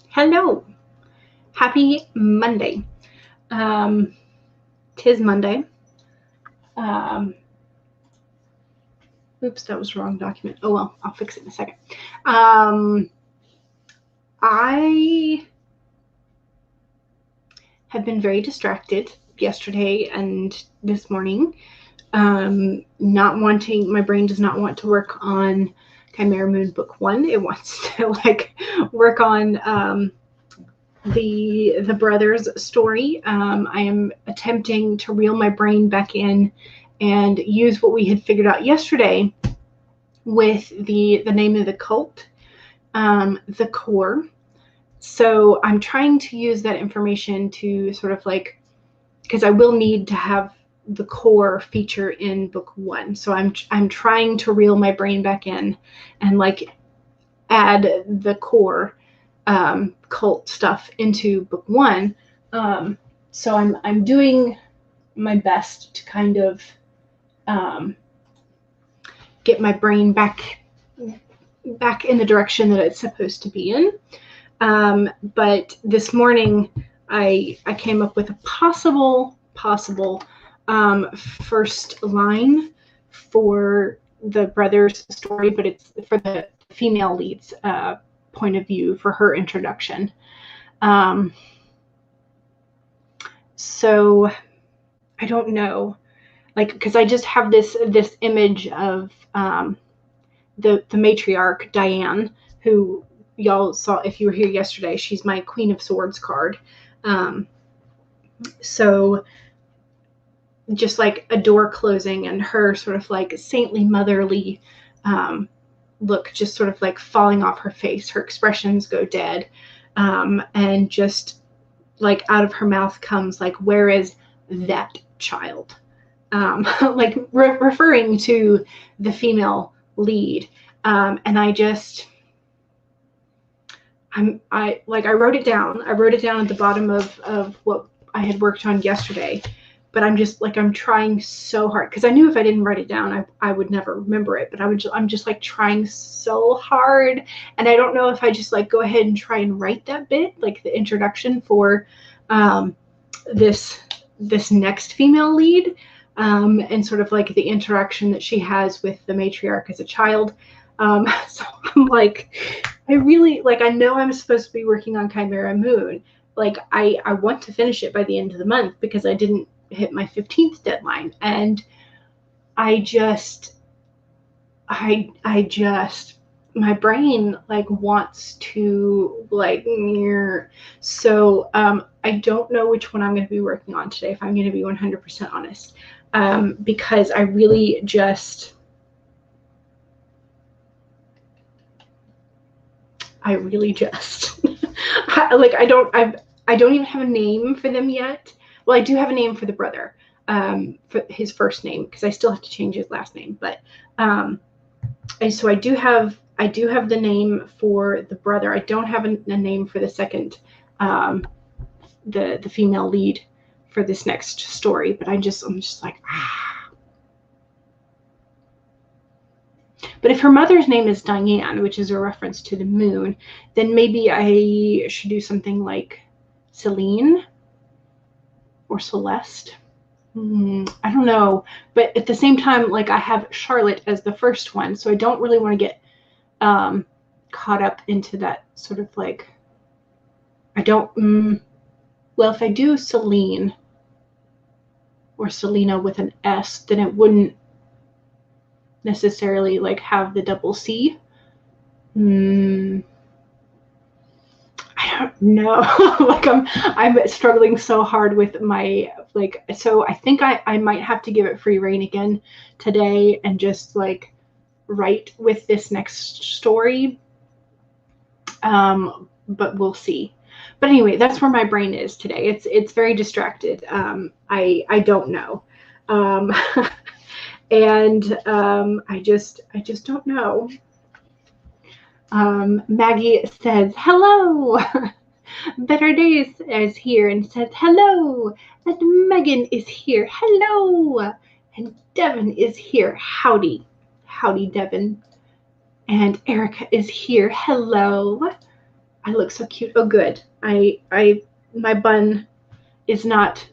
Hello. Happy Monday. Tis Monday. Oops, that was the wrong document. Oh well, I'll fix it in a second. I have been very distracted yesterday and this morning. My brain does not want to work on Chimera Moon Book 1. It wants to work on the brothers story. I am attempting to reel my brain back in and use what we had figured out yesterday with the name of the cult, the core. So I'm trying to use that information to sort of because I will need to have the core feature in book 1. So I'm trying to reel my brain back in and add the core cult stuff into book 1. So I'm doing my best to kind of get my brain back in the direction that it's supposed to be in. But this morning I came up with a possible first line for the brothers story, but it's for the female lead's point of view for her introduction. So I don't know, because I just have this image of the matriarch Diane, who y'all saw if you were here yesterday. She's my Queen of Swords card. So just like a door closing and her sort of saintly motherly look just sort of falling off her face. Her expressions go dead, and just out of her mouth comes where is that child? Referring to the female lead. And I wrote it down. I wrote it down at the bottom of what I had worked on yesterday, but I'm just I'm trying so hard, because I knew if I didn't write it down, I would never remember it. But I'm just trying so hard, and I don't know if I just go ahead and try and write that bit, the introduction for this next female lead, and sort of the interaction that she has with the matriarch as a child. So I'm I really I know I'm supposed to be working on Chimera Moon. I want to finish it by the end of the month, because I didn't hit my 15th deadline, and I just my brain wants to so I don't know which one I'm going to be working on today, if I'm going to be 100% honest, because I really just I don't even have a name for them yet. Well, I do have a name for the brother, for his first name, because I still have to change his last name. But and so I do have the name for the brother. I don't have a name for the second, the female lead for this next story. But I'm just But if her mother's name is Diane, which is a reference to the moon, then maybe I should do something like Celine or Celeste. I don't know. But at the same time, I have Charlotte as the first one, so I don't really want to get caught up into that sort of I don't. Well, if I do Celine or Selena with an S, then it wouldn't necessarily have the double C. I don't know. I'm struggling so hard with my so I think I might have to give it free rein again today and just write with this next story. But we'll see. But anyway, that's where my brain is today. It's very distracted. I don't know. And I just don't know. Maggie says, hello. Better Days is here and says, hello. And Megan is here. Hello. And Devin is here. Howdy. Howdy, Devin. And Erica is here. Hello. I look so cute. Oh, good. My bun is not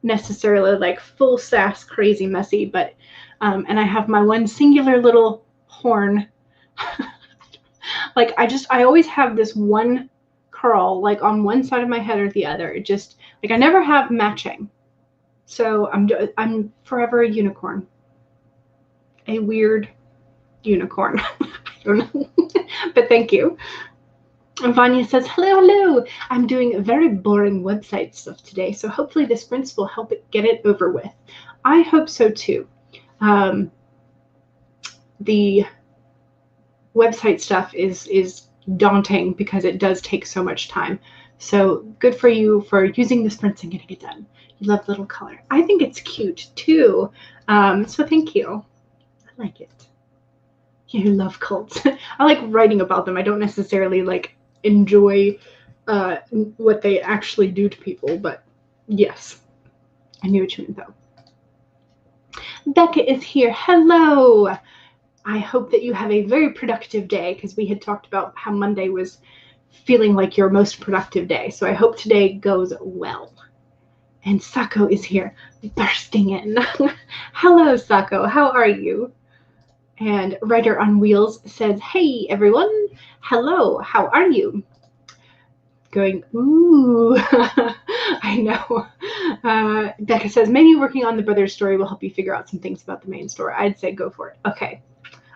necessarily like full sass crazy messy, but and I have my one singular little horn. Like I always have this one curl like on one side of my head or the other. It just like I never have matching. So I'm forever a unicorn. A weird unicorn. I don't know. But thank you. And Vanya says, hello. I'm doing very boring website stuff today, so hopefully this sprints will help it get it over with. I hope so too. The website stuff is daunting because it does take so much time. So good for you for using the sprints and getting it done. You love little color. I think it's cute too. So thank you. I like it. You love cults. I like writing about them. I don't necessarily like enjoy what they actually do to people, but yes, I knew what you meant though. Becca is here. Hello. I hope that you have a very productive day because we had talked about how Monday was feeling like your most productive day. So I hope today goes well. And Sako is here, bursting in. Hello, Sako. How are you? And Writer on Wheels says, hey, everyone. Hello. How are you? Going, ooh. I know. Becca says, maybe working on the brother's story will help you figure out some things about the main story. I'd say go for it. Okay.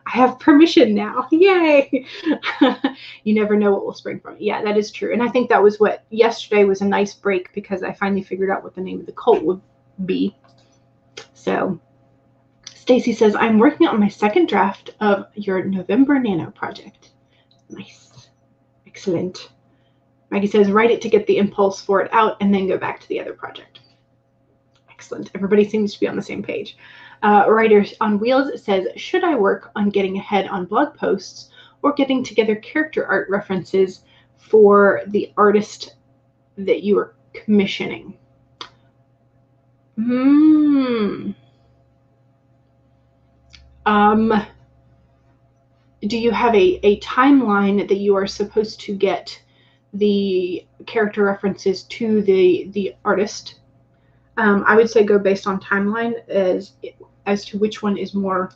I have permission now. Yay. You never know what will spring from it. Yeah, that is true. And I think that was what yesterday was a nice break because I finally figured out what the name of the cult would be. So Stacy says, I'm working on my second draft of your November Nano project. Nice. Excellent. Maggie says, write it to get the impulse for it out and then go back to the other project. Excellent. Everybody seems to be on the same page. Writer on Wheels says, should I work on getting ahead on blog posts or getting together character art references for the artist that you are commissioning? Do you have a timeline that you are supposed to get the character references to the artist? I would say go based on timeline as to which one is more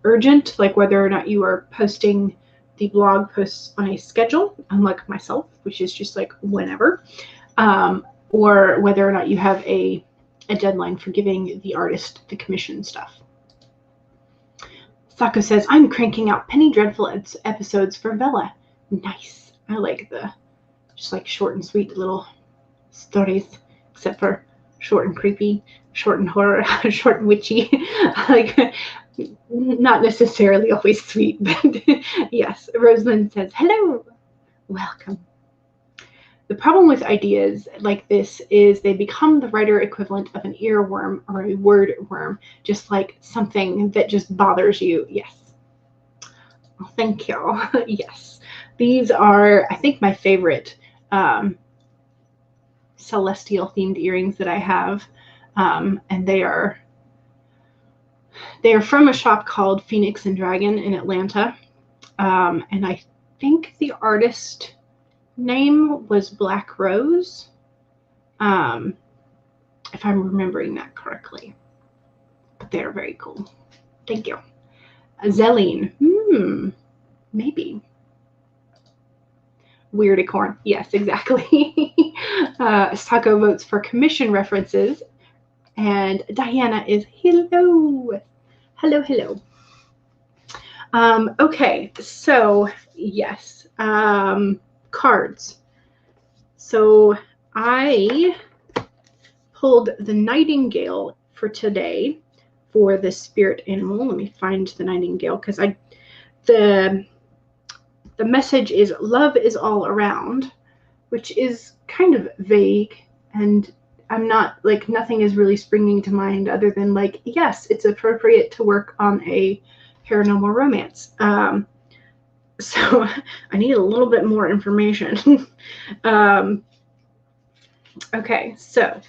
urgent, like whether or not you are posting the blog posts on a schedule, unlike myself, which is just like whenever, or whether or not you have a deadline for giving the artist the commission stuff. Sako says, I'm cranking out Penny Dreadful episodes for Vela. Nice. I like the just like short and sweet little stories, except for short and creepy, short and horror, short and witchy. Like, not necessarily always sweet, but yes. Rosalind says, hello, welcome. The problem with ideas like this is they become the writer equivalent of an earworm or a word worm, just like something that just bothers you. Yes. Well, thank you. Yes. These are, I think, my favorite celestial themed earrings that I have. And they are from a shop called Phoenix and Dragon in Atlanta. And I think the artist name was Black Rose, if I'm remembering that correctly. But they're very cool. Thank you. Zelline. Maybe. Weirdicorn. Yes, exactly. Sako votes for commission references. And Diana is hello. Hello, hello. Okay, so yes. Cards. So I pulled the Nightingale for today for the spirit animal. Let me find the Nightingale because the message is love is all around, which is kind of vague, and I'm not like nothing is really springing to mind other than like, yes, it's appropriate to work on a paranormal romance. So I need a little bit more information. Okay, so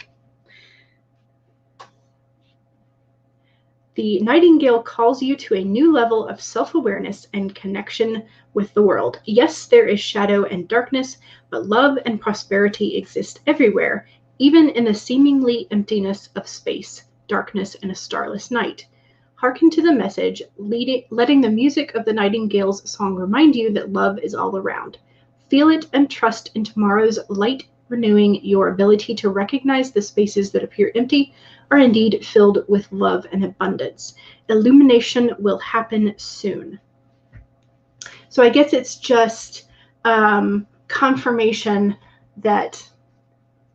The Nightingale calls you to a new level of self-awareness and connection with the world. Yes, there is shadow and darkness, but love and prosperity exist everywhere, even in the seemingly emptiness of space, darkness, and a starless night. Hearken to the message, letting the music of the Nightingale's song remind you that love is all around. Feel it and trust in tomorrow's light, renewing your ability to recognize the spaces that appear empty are indeed filled with love and abundance. Illumination will happen soon. So I guess it's just confirmation that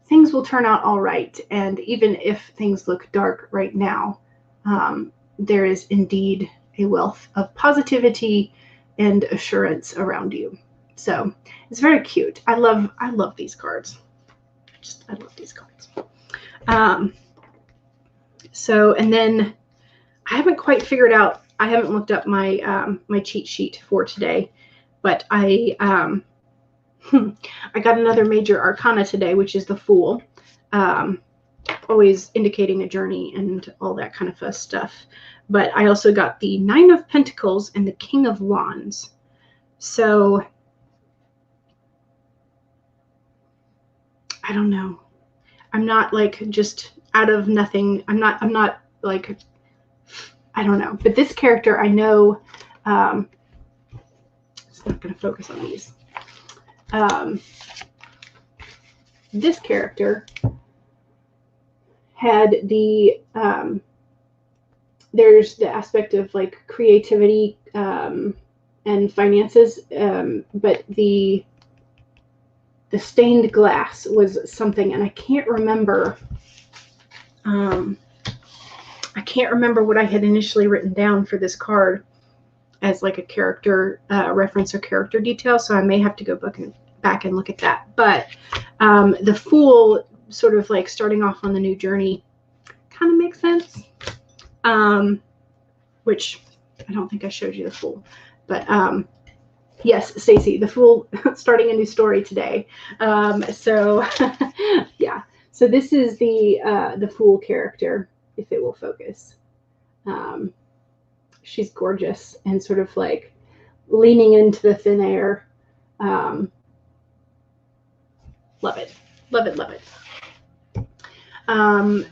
things will turn out all right. And even if things look dark right now, there is indeed a wealth of positivity and assurance around you. So it's very cute. I love these cards. I love these cards. So, and then I haven't quite figured out, I haven't looked up my my cheat sheet for today, but I got another major arcana today, which is the Fool, always indicating a journey and all that kind of fun stuff. But I also got the Nine of Pentacles and the King of Wands. So I don't know. I'm not like just out of nothing. I'm not like, I don't know. But this character, I know, it's not going to focus on these. This character had the, there's the aspect of like creativity and finances, but the stained glass was something, and I can't remember. I can't remember what I had initially written down for this card as like a character reference or character detail, so I may have to go back and look at that. But the Fool, sort of like starting off on the new journey, kind of makes sense. Which I don't think I showed you the Fool, but yes, Stacey, the Fool starting a new story today. So yeah, so this is the Fool character, if it will focus. She's gorgeous and sort of like leaning into the thin air. Love it, love it, love it.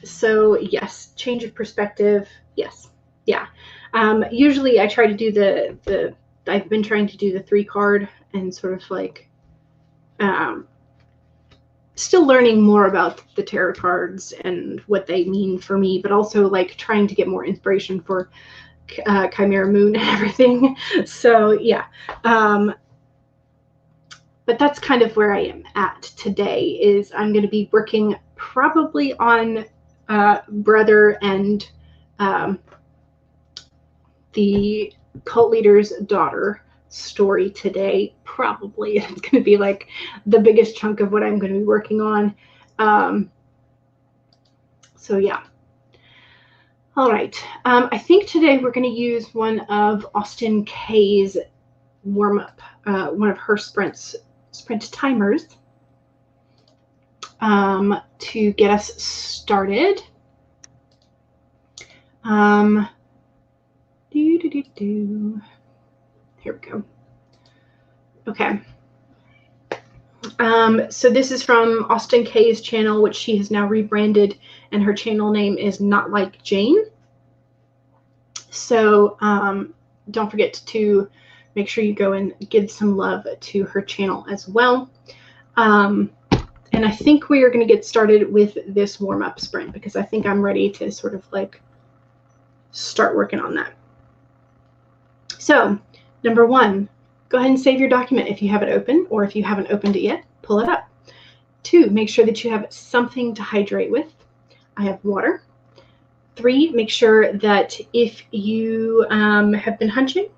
So yes, change of perspective. Yes, yeah. Usually I try to do I've been trying to do the 3-card and sort of like, still learning more about the tarot cards and what they mean for me, but also like trying to get more inspiration for Chimera Moon and everything. So yeah. But that's kind of where I am at today. Is I'm going to be working probably on Brother and the cult leader's daughter story today. Probably it's going to be like the biggest chunk of what I'm going to be working on. So yeah. All right. I think today we're going to use one of Austin K's warm-up, one of her sprint timers, to get us started. Here we go. Okay. So this is from Austin K's channel, which she has now rebranded, and her channel name is Not Like Jane. So don't forget to make sure you go and give some love to her channel as well. And I think we are going to get started with this warm-up sprint because I think I'm ready to sort of like start working on that. So number 1, go ahead and save your document if you have it open, or if you haven't opened it yet, pull it up. 2, make sure that you have something to hydrate with. I have water. 3, make sure that if you have been hunching,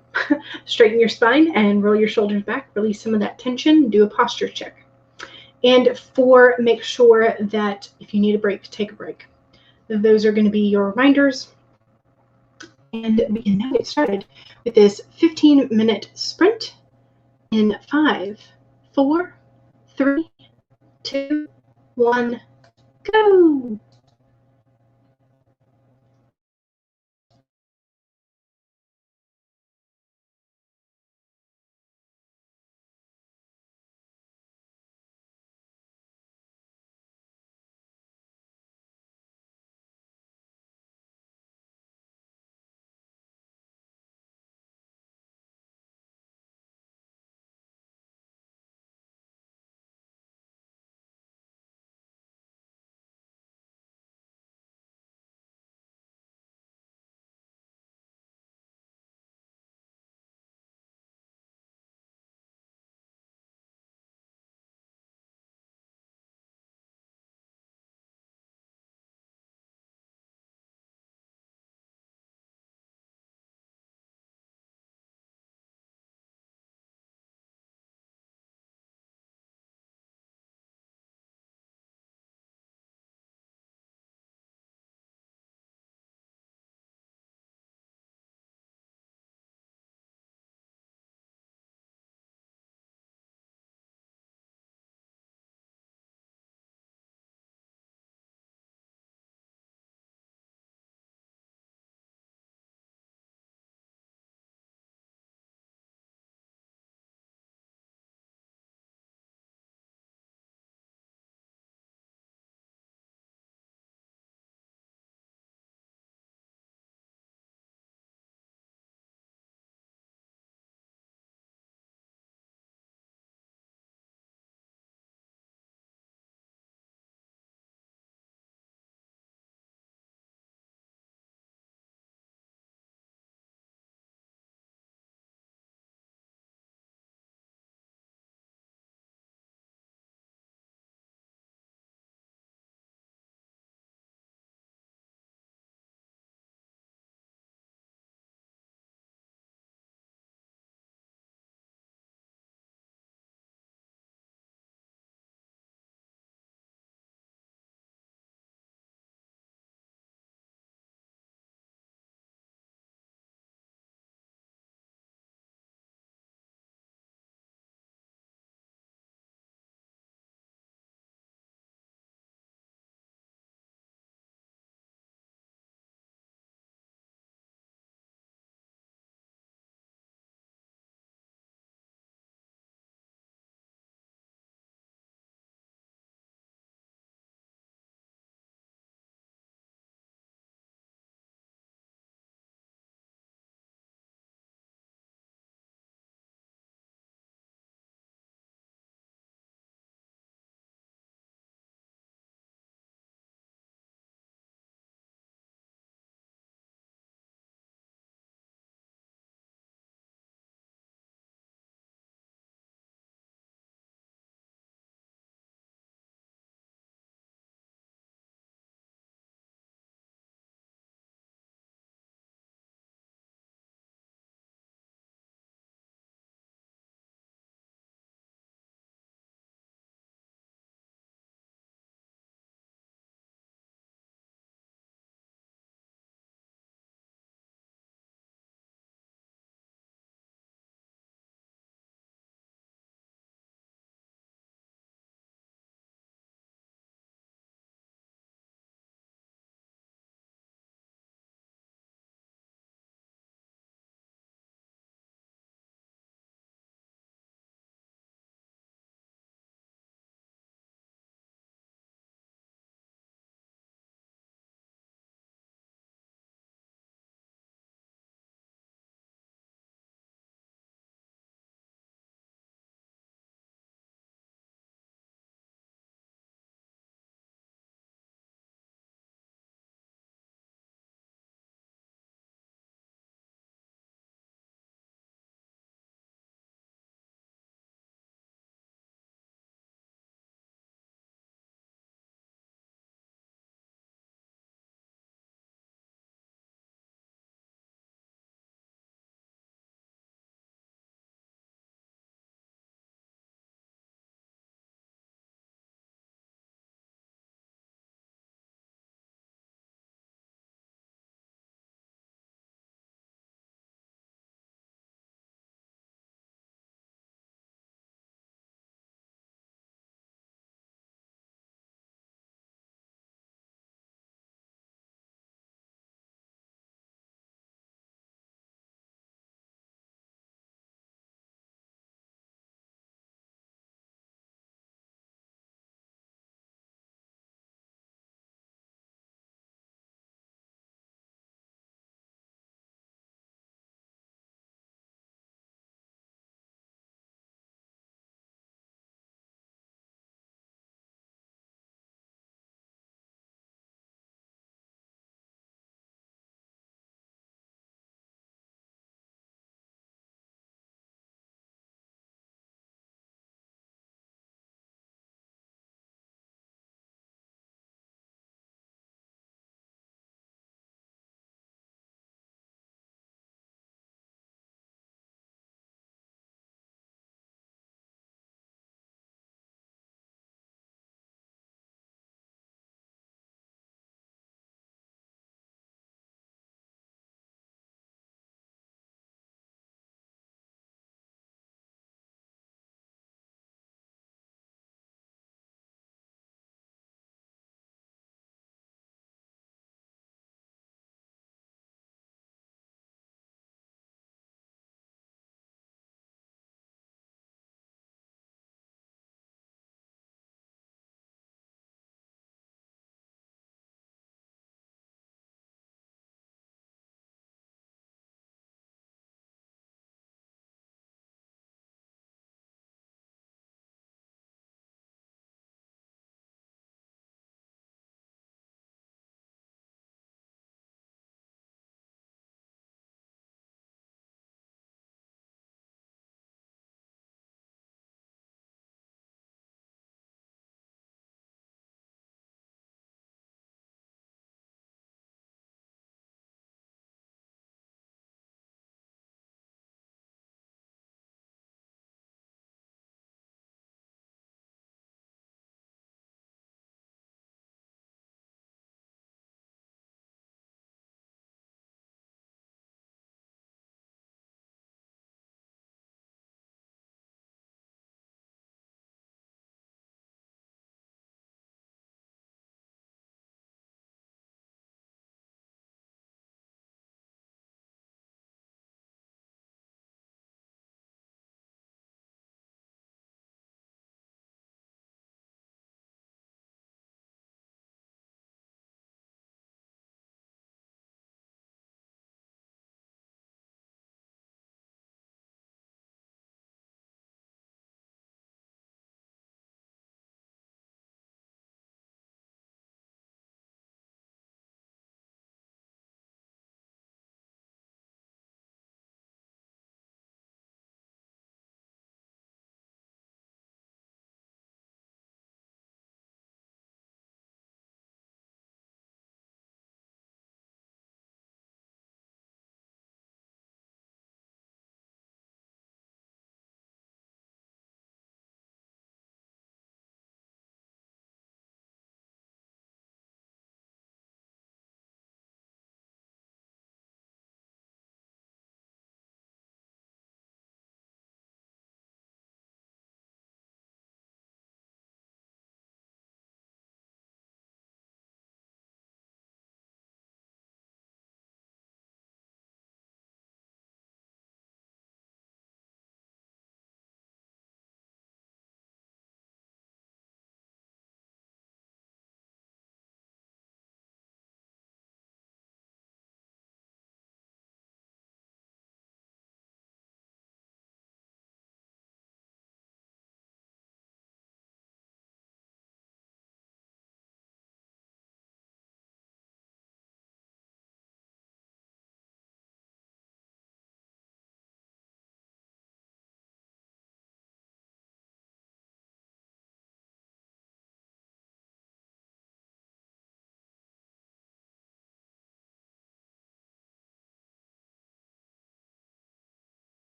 straighten your spine and roll your shoulders back, release some of that tension, do a posture check. And 4, make sure that if you need a break, take a break. Those are going to be your reminders. And we can now get started with this 15-minute sprint in 5, 4, 3, 2, 1, go!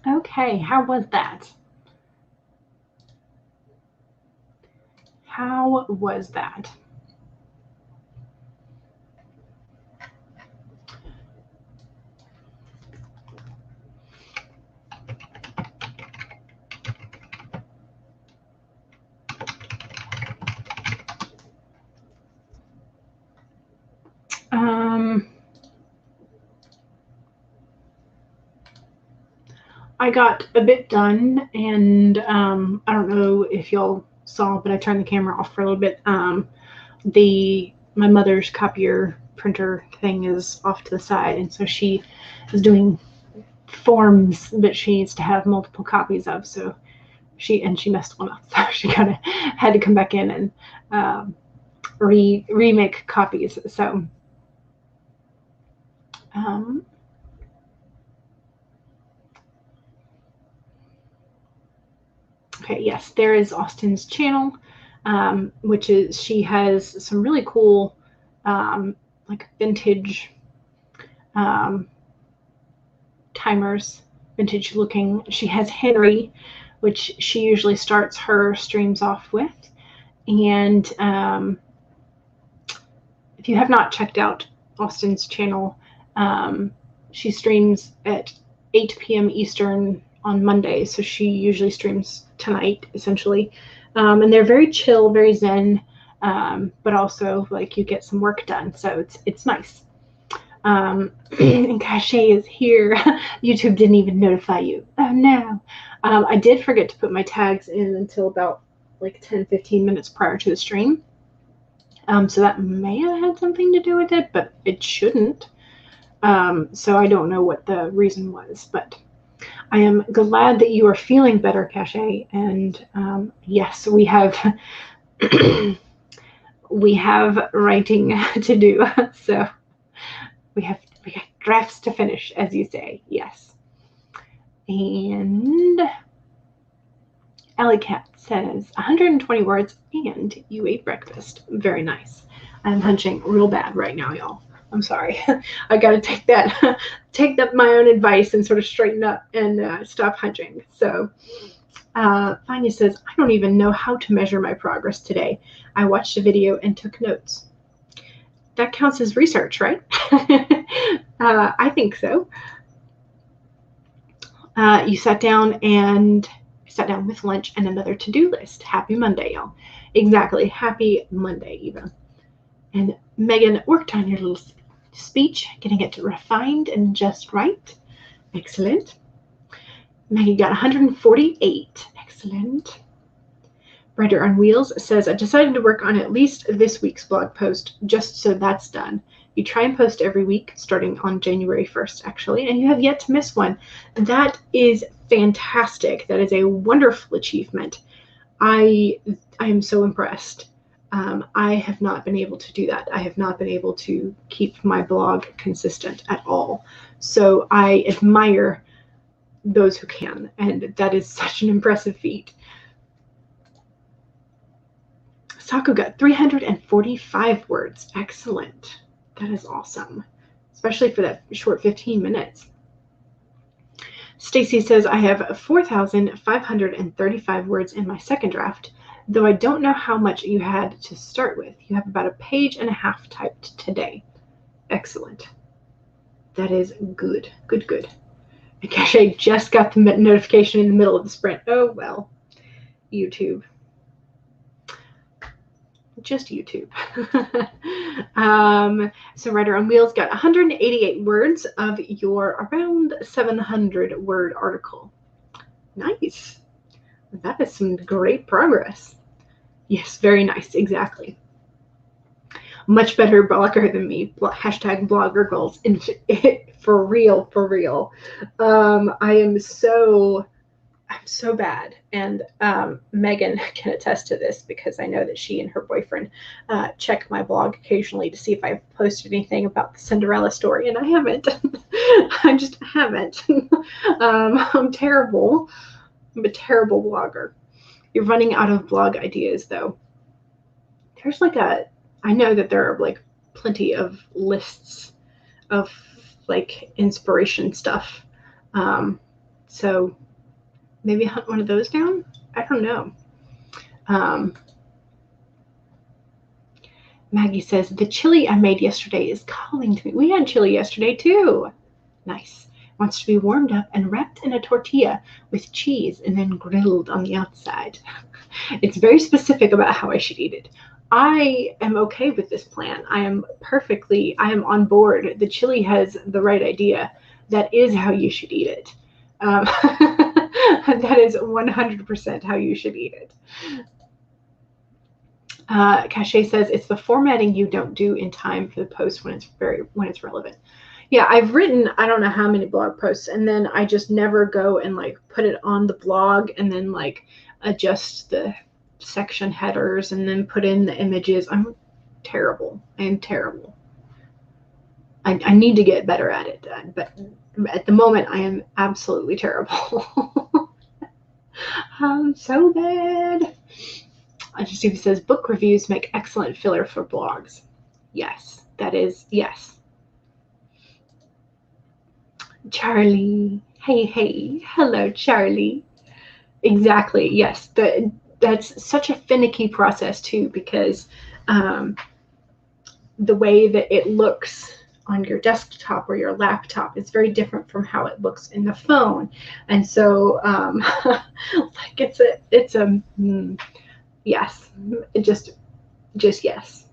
Okay, how was that? How was that? I got a bit done, and I don't know if y'all saw, but I turned the camera off for a little bit. My mother's copier printer thing is off to the side, and so she is doing forms that she needs to have multiple copies of. So she messed one up, so she kind of had to come back in and remake copies. So okay, yes, there is Austin's channel, which is, she has some really cool like vintage timers, vintage looking. She has Henry, which she usually starts her streams off with. And if you have not checked out Austin's channel, she streams at 8 p.m. Eastern on Monday. So she usually streams tonight, essentially. And they're very chill, very zen, but also like you get some work done. So it's nice. And Cache is here. YouTube didn't even notify you. Oh no. I did forget to put my tags in until about like 10-15 minutes prior to the stream. So that may have had something to do with it, but it shouldn't. So I don't know what the reason was, but I am glad that you are feeling better, Cache. And yes, we have we have writing to do. So we got drafts to finish, as you say. Yes. And Alley Cat says 120 words and you ate breakfast. Very nice. I'm hunching real bad right now, y'all. I'm sorry. I got to take that my own advice and sort of straighten up and stop hunching. So Fania says, I don't even know how to measure my progress today. I watched a video and took notes. That counts as research, right? I think so. You sat down with lunch and another to-do list. Happy Monday, y'all. Exactly. Happy Monday, Eva. And Megan worked on your little speech, getting it refined and just right. Excellent. Maggie got 148. Excellent. Writer on Wheels says, I decided to work on at least this week's blog post just so that's done. You try and post every week, starting on January 1st, actually, and you have yet to miss one. That is fantastic. That is a wonderful achievement. I am so impressed. I have not been able to do that. I have not been able to keep my blog consistent at all. So I admire those who can, and that is such an impressive feat. Saku got 345 words. Excellent. That is awesome, especially for that short 15 minutes. Stacy says, I have 4,535 words in my second draft, though I don't know how much you had to start with. You have about a page and a half typed today. Excellent. That is good. Good, good. I guess I just got the notification in the middle of the sprint. Oh, well. YouTube. Just YouTube. So Writer on Wheels got 188 words of your around 700 word article. Nice. That is some great progress. Yes, very nice. Exactly. Much better blogger than me. Hashtag blogger goals. For real, for real. I'm so bad, and Megan can attest to this because I know that she and her boyfriend check my blog occasionally to see if I've posted anything about the Cinderella story, and I haven't. I just haven't. I'm terrible. I'm a terrible blogger. You're running out of blog ideas, though. There's I know that there are like plenty of lists of like inspiration stuff. So maybe hunt one of those down. I don't know. Maggie says, the chili I made yesterday is calling to me. We had chili yesterday too. Nice. Wants to be warmed up and wrapped in a tortilla with cheese and then grilled on the outside. It's very specific about how I should eat it. I am okay with this plan. I am on board. The chili has the right idea. That is how you should eat it. That is 100% how you should eat it. Cachet says it's the formatting you don't do in time for the post when it's relevant. Yeah, I've written I don't know how many blog posts, and then I just never go and like put it on the blog and then like adjust the section headers and then put in the images. I'm terrible. I am terrible. I need to get better at it, but at the moment I am absolutely terrible. I'm so bad. Steve says book reviews make excellent filler for blogs. Yes, that is yes. Charlie, hey, hello, Charlie. Exactly, yes. That's such a finicky process too, because the way that it looks on your desktop or your laptop is very different from how it looks in the phone, and so like it's a yes, just yes.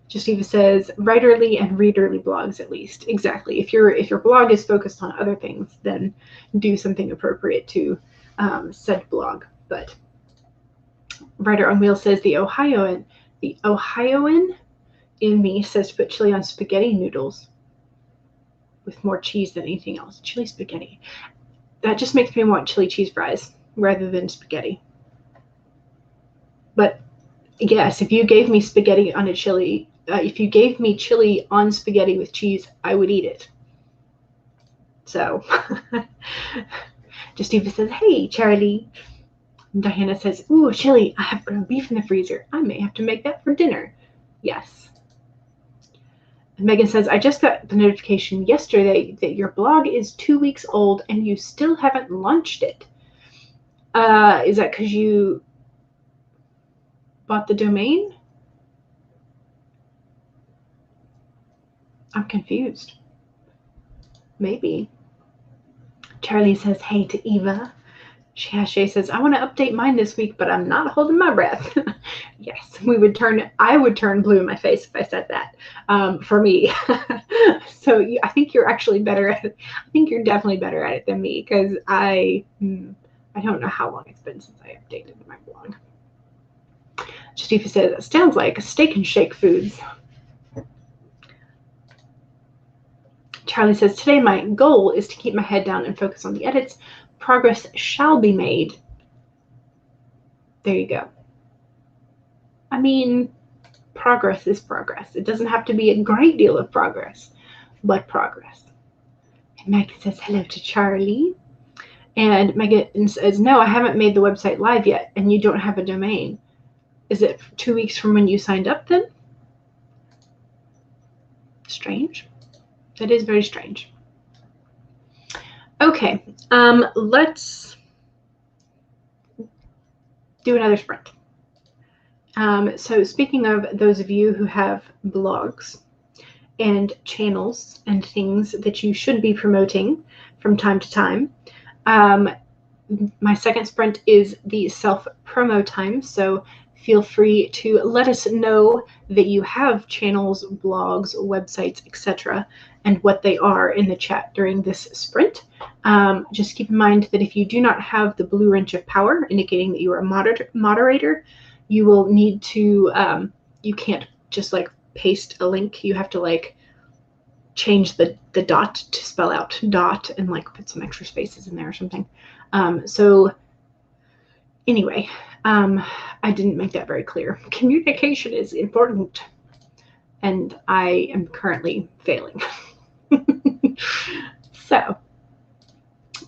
Just even says writerly and readerly blogs at least. Exactly. If your blog is focused on other things, then do something appropriate to said blog. But Writer on Wheels says the Ohioan in me says to put chili on spaghetti noodles with more cheese than anything else. Chili spaghetti. That just makes me want chili cheese fries rather than spaghetti. But yes, if you gave me spaghetti on a chili, if you gave me chili on spaghetti with cheese, I would eat it. So, just even says, hey, Charlie. And Diana says, ooh, chili, I have ground beef in the freezer. I may have to make that for dinner. Yes. And Megan says, I just got the notification yesterday that your blog is 2 weeks old and you still haven't launched it. Is that because you bought the domain? I'm confused. Maybe. Charlie says, hey to Eva. Shay says, I want to update mine this week, but I'm not holding my breath. Yes, I would turn blue in my face if I said that, for me. So I think you're actually better at it. I think you're definitely better at it than me, because I don't know how long it's been since I updated my blog. Jatifa says, it sounds like steak and shake foods. Charlie says, today my goal is to keep my head down and focus on the edits. Progress shall be made. There you go. I mean, progress is progress. It doesn't have to be a great deal of progress, but progress. And Megan says, hello to Charlie. And Megan says, no, I haven't made the website live yet, and you don't have a domain. Is it 2 weeks from when you signed up then? Strange. That is very strange. Okay, let's do another sprint. So speaking of those of you who have blogs and channels and things that you should be promoting from time to time, my second sprint is the self-promo time. So feel free to let us know that you have channels, blogs, websites, etc., and what they are in the chat during this sprint. Just keep in mind that if you do not have the blue wrench of power, indicating that you are a moderator, you will need to, you can't just like paste a link. You have to like change the dot to spell out dot and like put some extra spaces in there or something. So anyway, I didn't make that very clear. Communication is important, and I am currently failing. So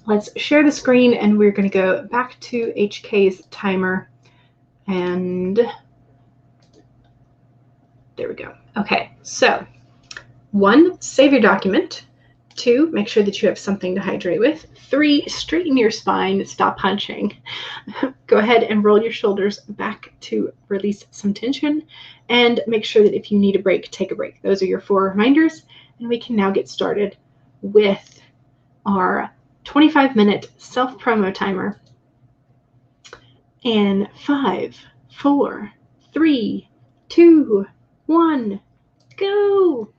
let's share the screen, and we're going to go back to HK's timer, and there we go. Okay, so 1, save your document. 2, make sure that you have something to hydrate with. 3, straighten your spine, stop hunching. Go ahead and roll your shoulders back to release some tension, and make sure that if you need a break, take a break. Those are your 4 reminders, and we can now get started with our 25-minute self-promo timer. And 5, 4, 3, 2, 1, go!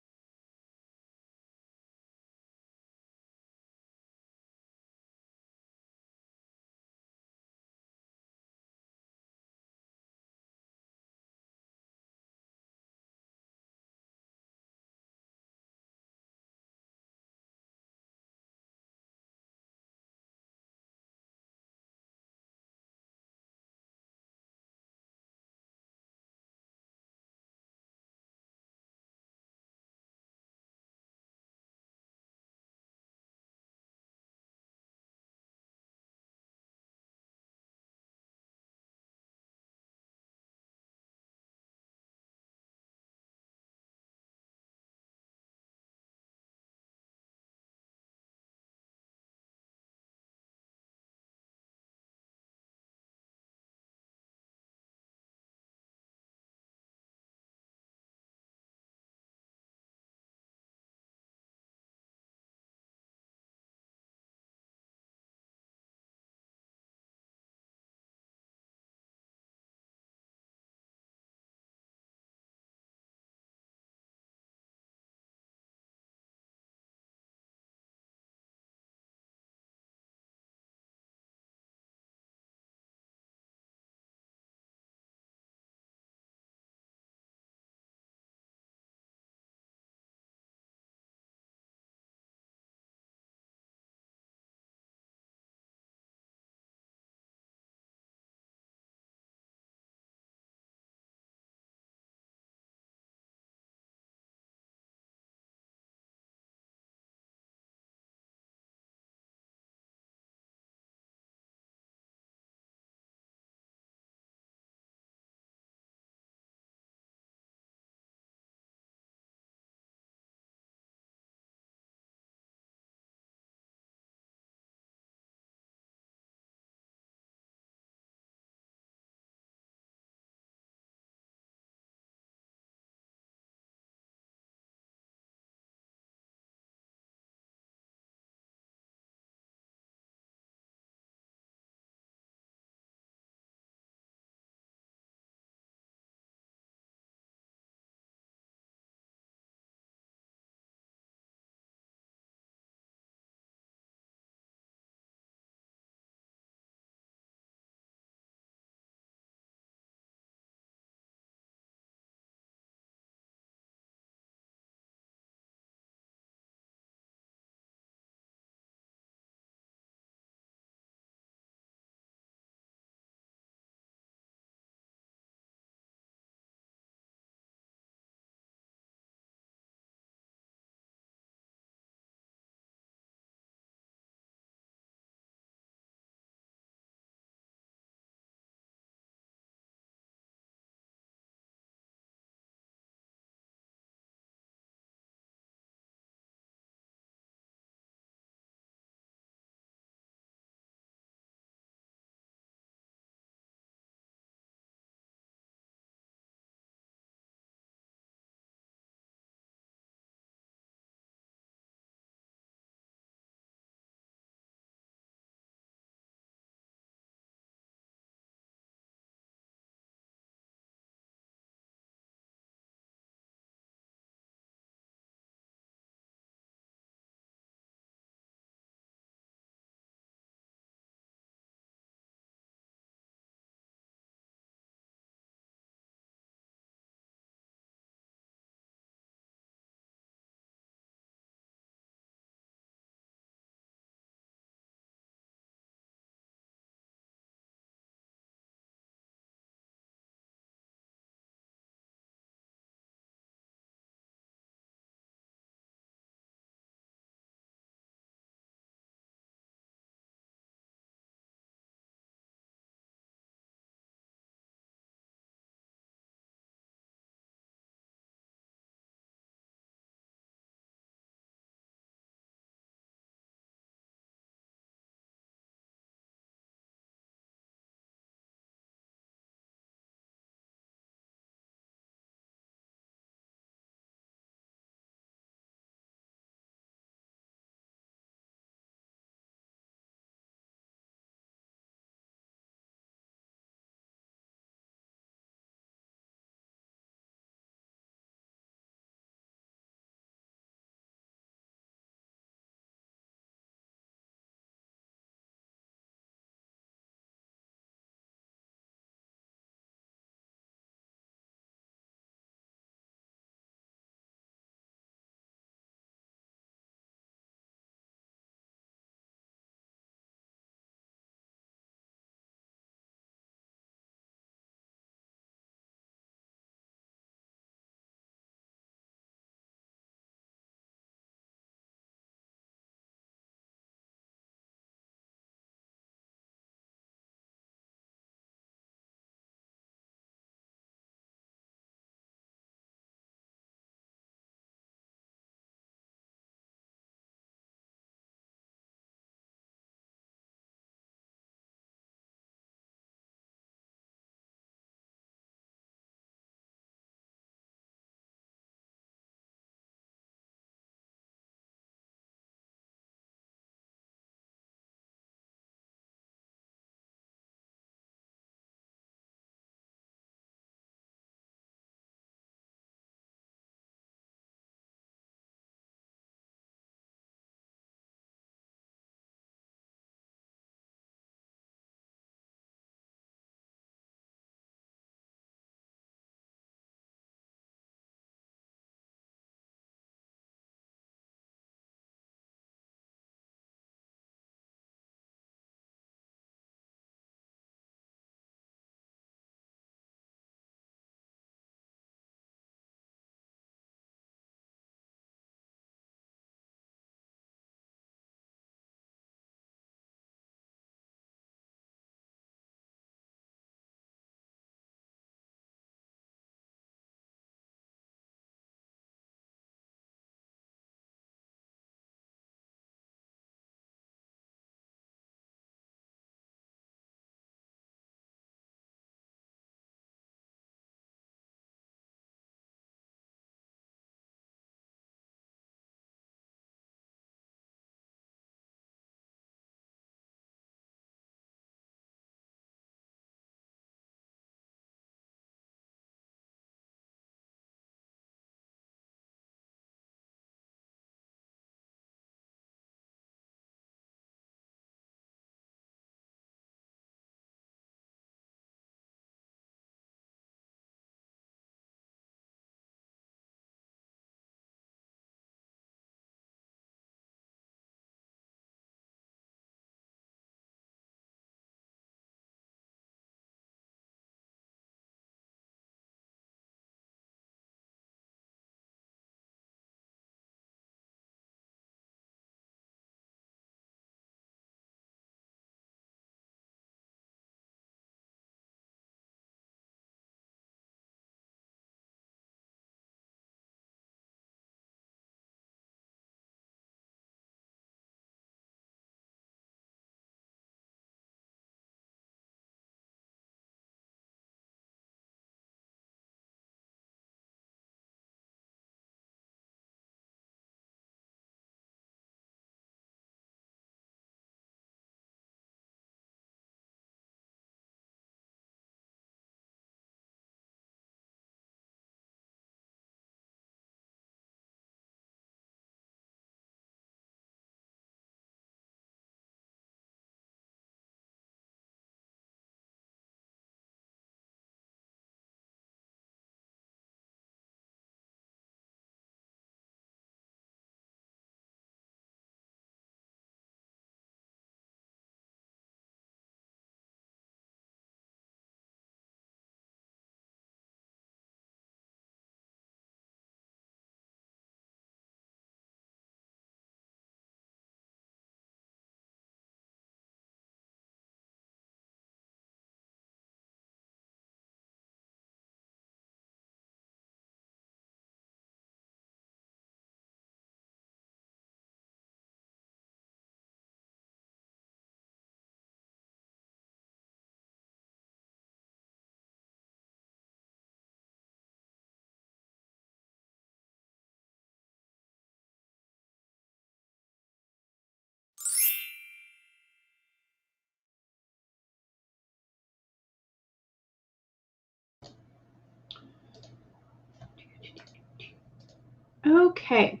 Okay.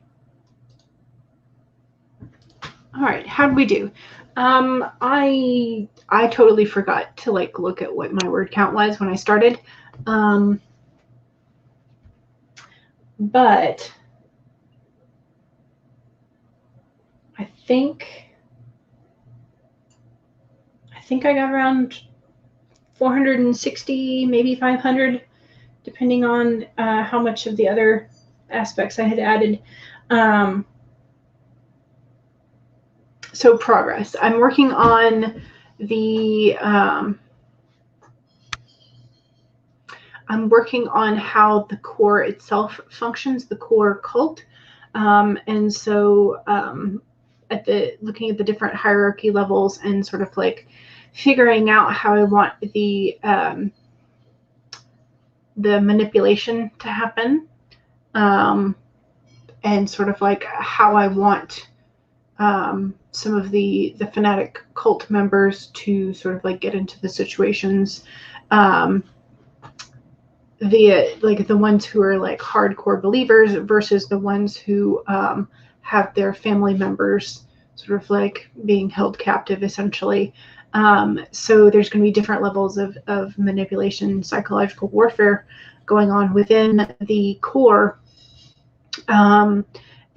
All right, how did we do? I totally forgot to like look at what my word count was when I started. But I think I got around 460, maybe 500, depending on how much of the other aspects I had added. So progress. I'm working on the I'm working on how the core itself functions, the core cult. And so looking at the different hierarchy levels and sort of like figuring out how I want the manipulation to happen, and sort of like how I want some of the fanatic cult members to sort of like get into the situations, via like the ones who are like hardcore believers versus the ones who have their family members sort of like being held captive essentially. So there's going to be different levels of manipulation, psychological warfare going on within the core.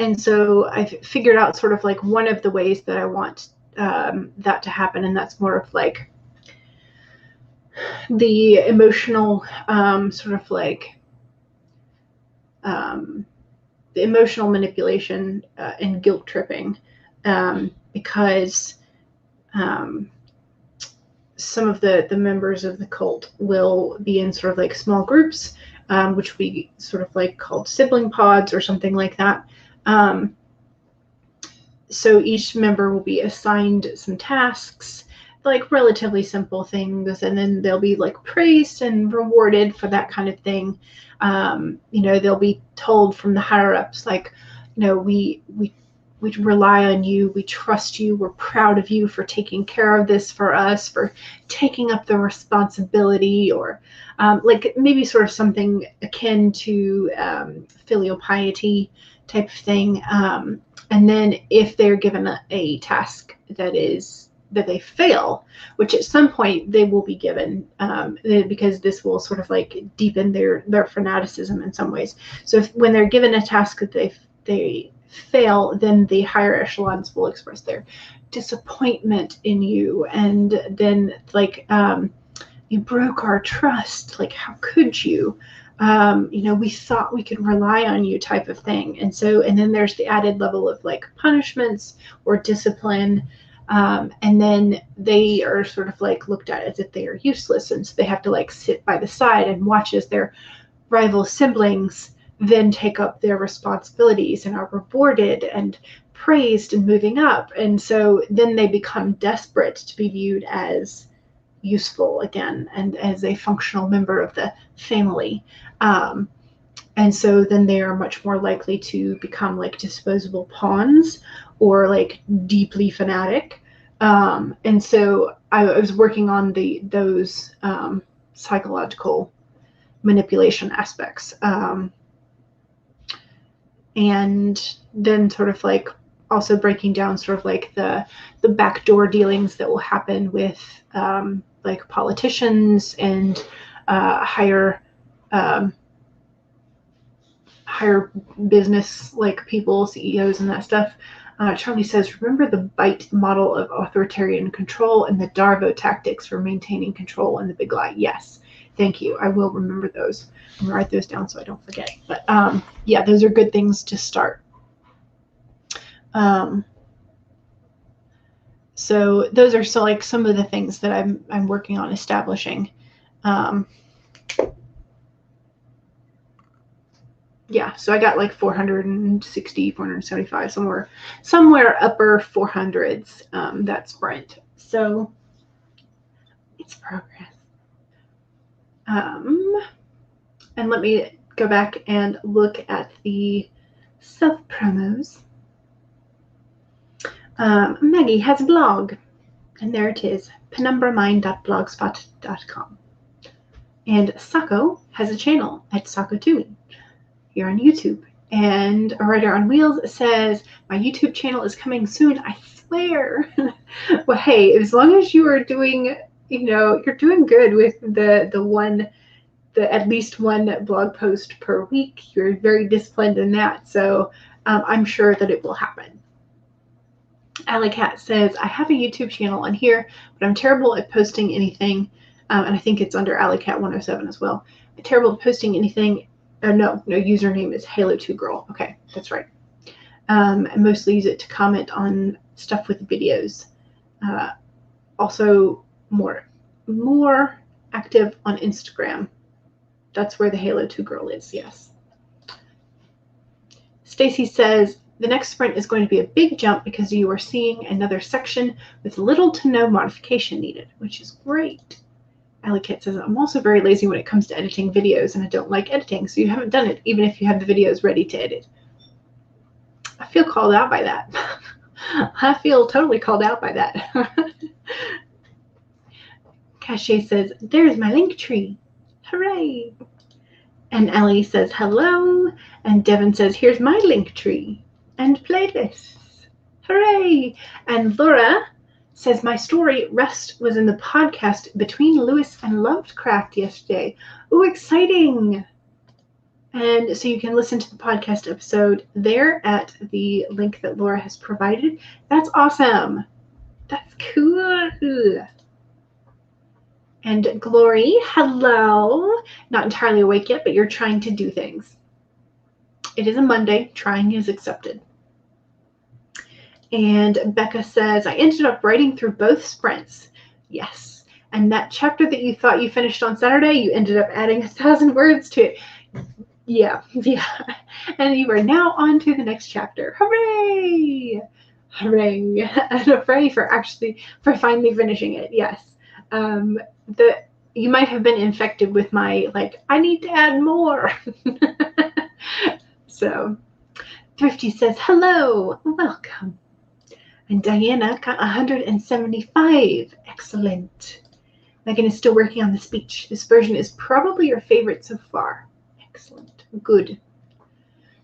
And so I've figured out sort of like one of the ways that I want that to happen, and that's more of like the emotional sort of like the emotional manipulation and guilt tripping, because some of the members of the cult will be in sort of like small groups, which we sort of like called sibling pods or something like that. So each member will be assigned some tasks, like relatively simple things, and then they'll be like praised and rewarded for that kind of thing. They'll be told from the higher ups, like, we rely on you, we trust you, we're proud of you for taking care of this for us, for taking up the responsibility, or like maybe sort of something akin to filial piety type of thing. And then if they're given a task that they fail, which at some point they will be given, because this will sort of like deepen their fanaticism in some ways. So when they're given a task that they fail, then the higher echelons will express their disappointment in you, and then like, you broke our trust, like how could you? We thought we could rely on you type of thing. And then there's the added level of like punishments or discipline. And then they are sort of like looked at as if they are useless. And so they have to like sit by the side and watch as their rival siblings then take up their responsibilities and are rewarded and praised and moving up. And so then they become desperate to be viewed as useful again and as a functional member of the family. And so then they are much more likely to become like disposable pawns or like deeply fanatic. And so I was working on those psychological manipulation aspects. And then sort of like also breaking down sort of like the backdoor dealings that will happen with like politicians and higher business like people, CEOs and that stuff. Charlie says, remember the bite model of authoritarian control and the Darvo tactics for maintaining control and the big lie. Yes, thank you. I will remember those. I'm gonna write those down so I don't forget. But yeah, those are good things to start. So those are still like some of the things that I'm working on establishing. Yeah, so I got like 460, 475, somewhere upper 400s. That's Brent. So it's progress. And let me go back and look at the self-promos. Maggie has a blog, and there it is, penumbramine.blogspot.com. And Sako has a channel at Sakotui here on YouTube. And a writer on wheels says, my YouTube channel is coming soon, I swear. Well, hey, as long as you are doing, you're doing good with the at least one blog post per week. You're very disciplined in that. So I'm sure that it will happen. Alley Cat says, I have a YouTube channel on here, but I'm terrible at posting anything. And I think it's under Alley Cat 107 as well. I'm terrible at posting anything. No, username is Halo2Girl. Okay, that's right. I mostly use it to comment on stuff with videos. Also more active on Instagram. That's where the Halo2Girl is, yes. Stacy says, the next sprint is going to be a big jump because you are seeing another section with little to no modification needed, which is great. Alley Cat says, I'm also very lazy when it comes to editing videos, and I don't like editing, so you haven't done it, even if you have the videos ready to edit. I feel called out by that. I feel totally called out by that. Cache says, there's my link tree. Hooray. And Ellie says, hello. And Devin says, here's my link tree and playlists. Hooray. And Laura says, my story, Rest, was in the podcast Between Lewis and Lovecraft yesterday. Ooh, exciting. And so you can listen to the podcast episode there at the link that Laura has provided. That's awesome. That's cool. And Glory, hello. Not entirely awake yet, but you're trying to do things. It is a Monday. Trying is accepted. And Becca says, I ended up writing through both sprints. Yes. And that chapter that you thought you finished on Saturday, you ended up adding 1,000 words to it. Yeah. And you are now on to the next chapter. Hooray! Hooray. And hooray for finally finishing it. Yes. You might have been infected with my, I need to add more. So, Thrifty says, hello, welcome. And Diana got 175. Excellent. Megan is still working on the speech. This version is probably your favorite so far. Excellent. Good.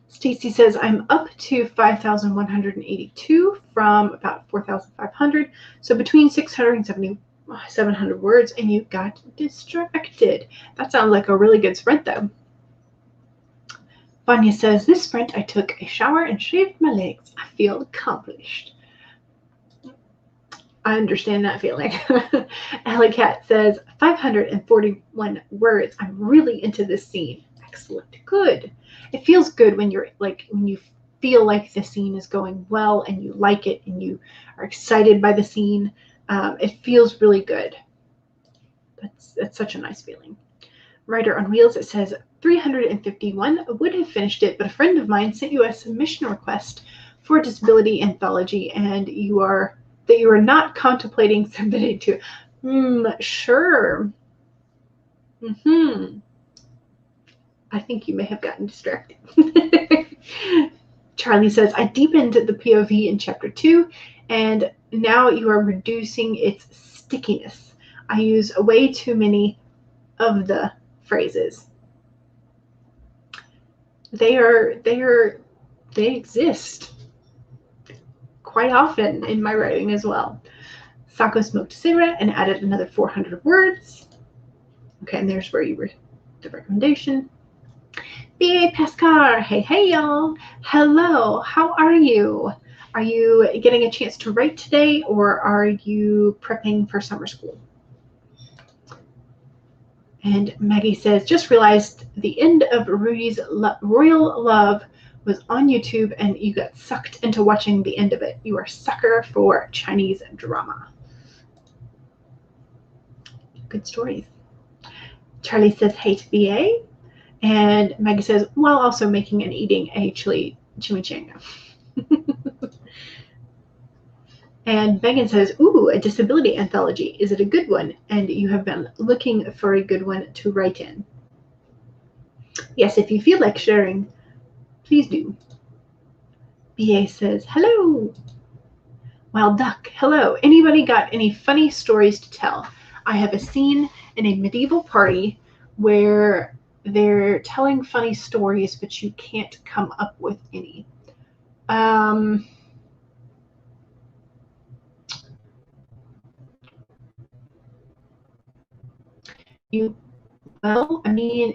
Stacy says, I'm up to 5,182 from about 4,500. So between 600 and 700 words, and you got distracted. That sounds like a really good sprint, though. Vanya says, this sprint I took a shower and shaved my legs. I feel accomplished. I understand that feeling. Alley Cat says, 541 words. I'm really into this scene. Excellent. Good. It feels good when you're when you feel like the scene is going well and you like it and you are excited by the scene. It feels really good. That's such a nice feeling. Writer on Wheels, it says 351 would have finished it, but a friend of mine sent you a submission request for a disability anthology, and you are not contemplating submitting to. Sure. I think you may have gotten distracted. Charlie says, I deepened the POV in chapter 2, and now you are reducing its stickiness. I use way too many of the phrases. They exist quite often in my writing as well. Sako smoked a cigarette and added another 400 words. Okay, and there's where you were the recommendation. B.A. Pascar, hey y'all. Hello, how are you? Are you getting a chance to write today, or are you prepping for summer school? And Maggie says, just realized the end of Rudy's Royal Love was on YouTube and you got sucked into watching the end of it. You are a sucker for Chinese drama. Good stories. Charlie says, hey to BA. And Maggie says, while also making and eating a chimichanga. And Megan says, ooh, a disability anthology. Is it a good one? And you have been looking for a good one to write in. Yes, if you feel like sharing, please do. BA says, hello. Wild Duck, hello. Anybody got any funny stories to tell? I have a scene in a medieval party where they're telling funny stories, but you can't come up with any. Well, I mean,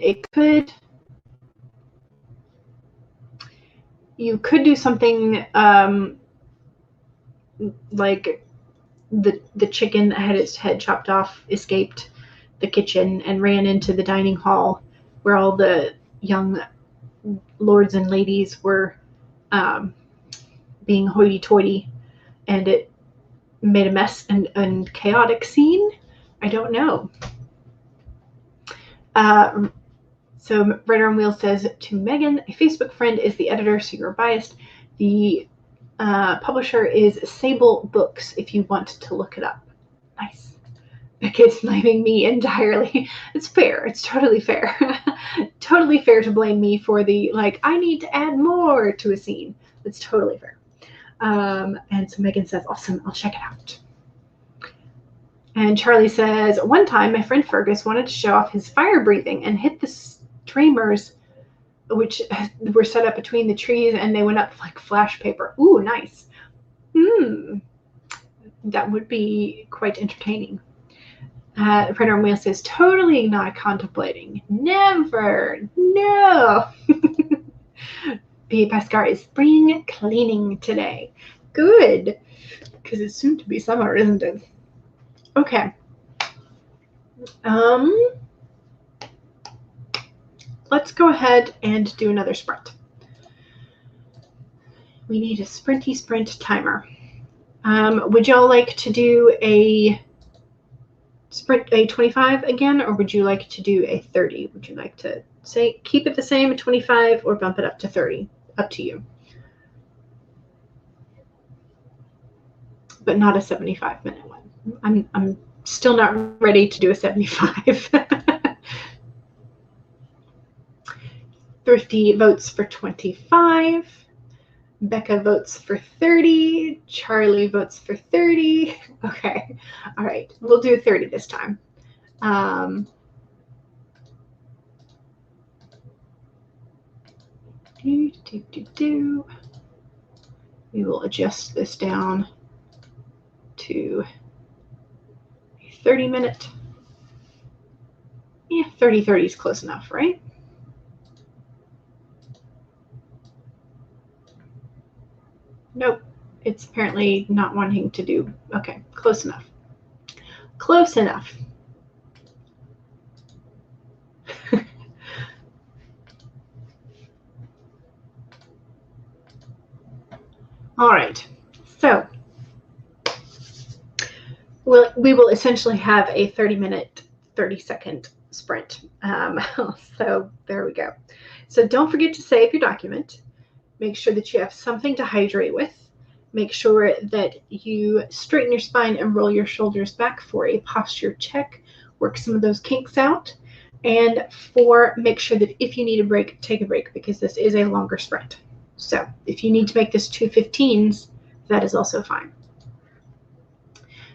you could do something like the chicken that had its head chopped off escaped the kitchen and ran into the dining hall where all the young lords and ladies were being hoity-toity, and it made a mess and chaotic scene. I don't know. So Writer on Wheels says to Megan, a Facebook friend is the editor, so you're biased. The publisher is Sable Books, if you want to look it up. Nice. Becca's blaming me entirely. It's fair. It's totally fair. Totally fair to blame me for the, like, I need to add more to a scene. It's totally fair. And so Megan says, awesome, I'll check it out. And Charlie says, one time my friend Fergus wanted to show off his fire breathing and hit the streamers which were set up between the trees, and they went up like flash paper. Ooh, nice. That would be quite entertaining. Printer on Wheel says, totally not contemplating. Never. No. B. Pascal is spring cleaning today. Good. Because it's soon to be summer, isn't it? Okay. Let's go ahead and do another sprint. We need a sprinty sprint timer. Would y'all like to do a sprint, a 25 again, or would you like to do a 30? Would you like to say keep it the same at 25 or bump it up to 30? Up to you. But not a 75-minute one. I'm still not ready to do a 75. Thrifty votes for 25. Becca votes for 30. Charlie votes for 30. Okay. All right. We'll do 30 this time. We will adjust this down to a 30-minute. Yeah, 30 is close enough, right? Nope. It's apparently not wanting to do. Okay, close enough. Close enough. All right. So we will essentially have a 30-minute, 30-second sprint. So there we go. So don't forget to save your document. Make sure that you have something to hydrate with. Make sure that you straighten your spine and roll your shoulders back for a posture check. Work some of those kinks out. And 4, make sure that if you need a break, take a break, because this is a longer sprint. So if you need to make this 2 15s, that is also fine.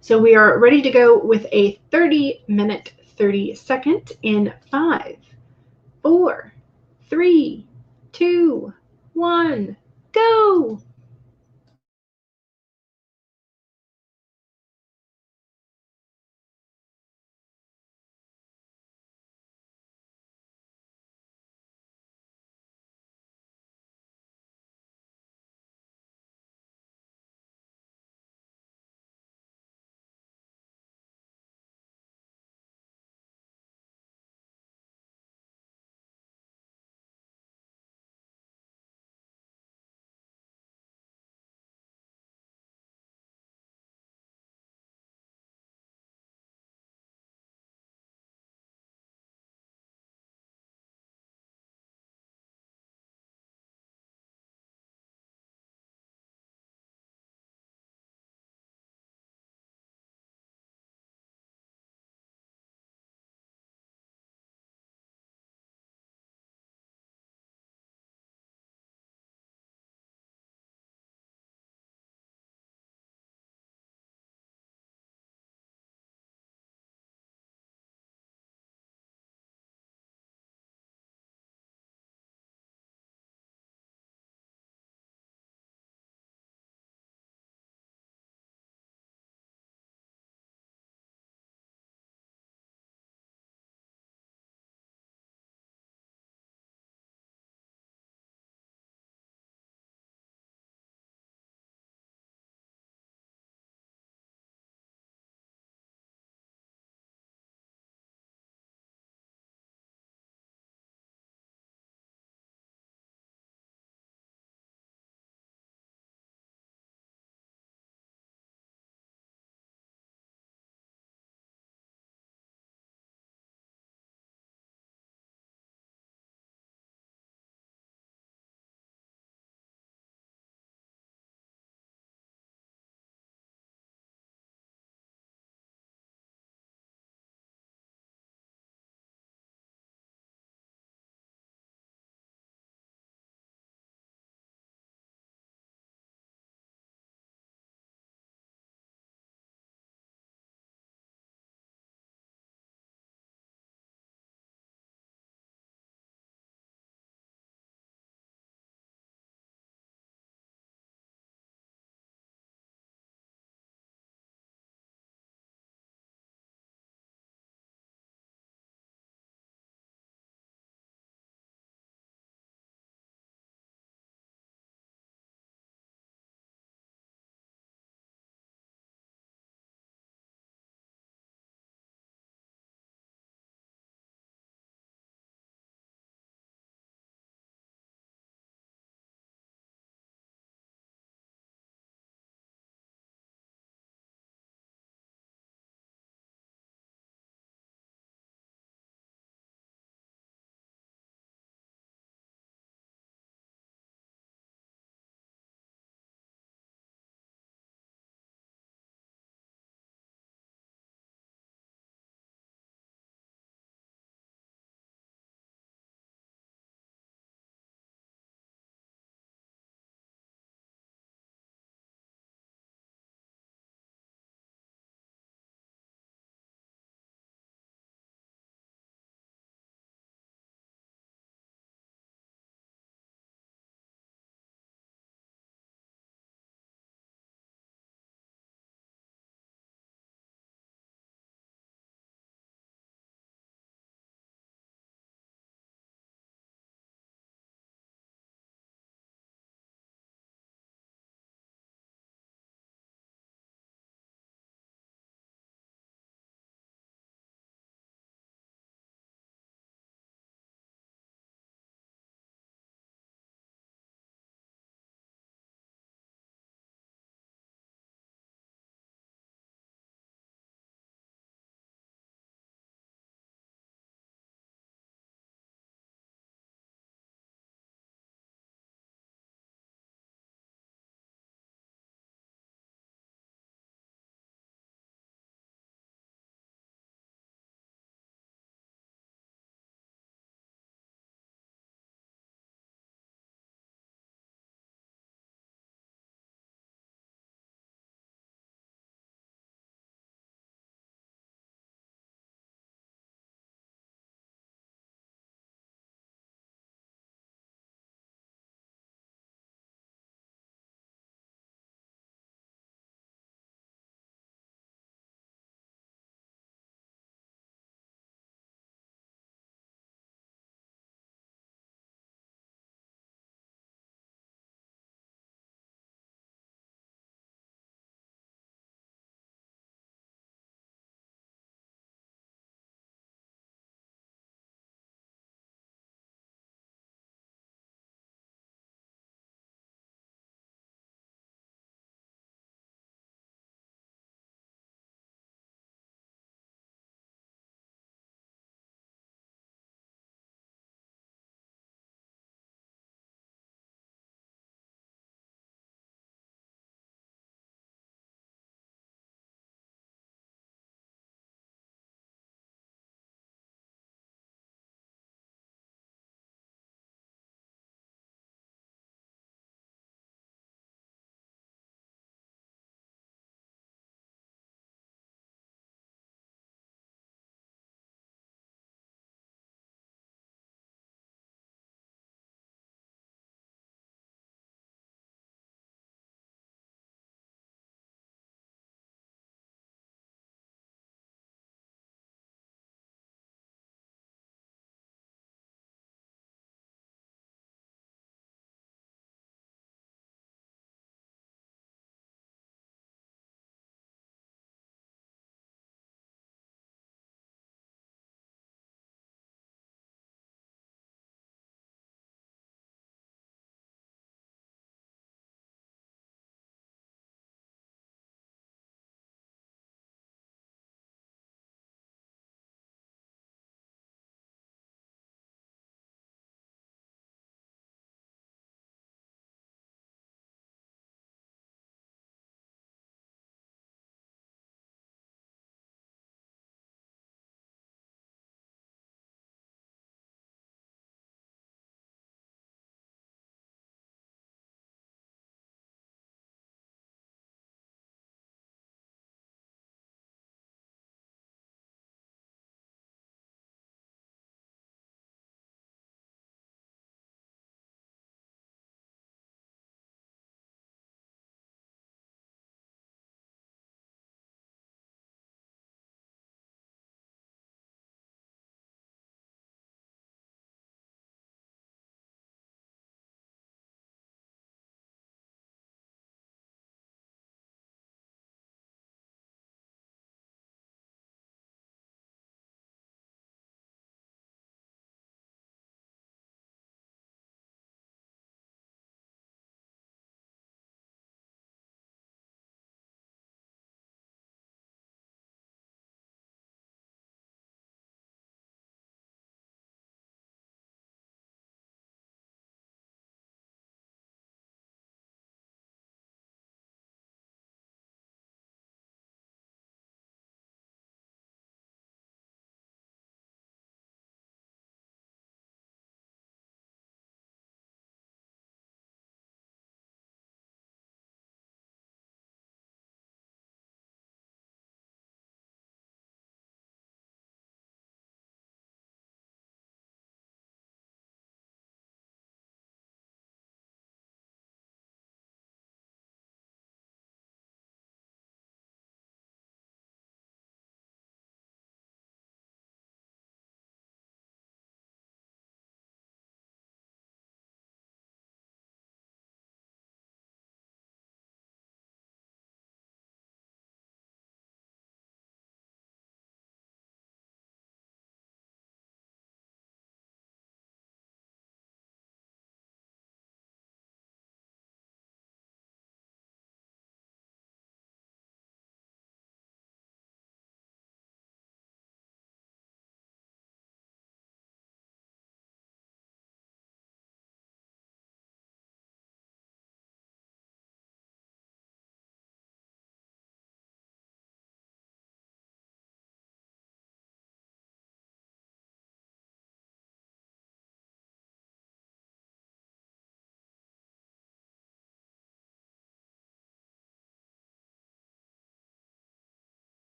So we are ready to go with a 30-minute, 30-second in 5, 4, 3, 2, 1, go!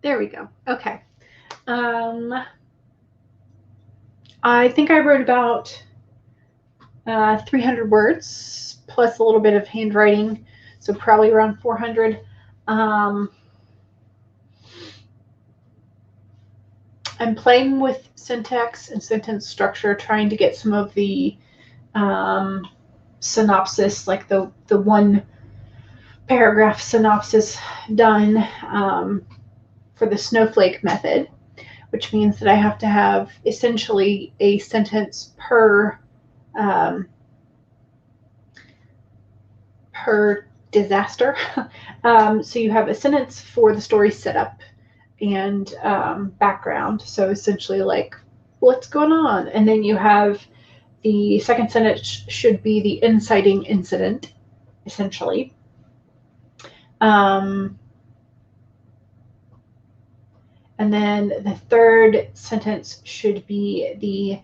There we go. Okay. I think I wrote about 300 words plus a little bit of handwriting, so probably around 400. I'm playing with syntax and sentence structure, trying to get some of the synopsis, like the one paragraph synopsis done for the snowflake method, which means that I have to have essentially a sentence per disaster. So you have a sentence for the story setup and background. So essentially like, what's going on? And then you have the second sentence should be the inciting incident, essentially. And then the third sentence should be the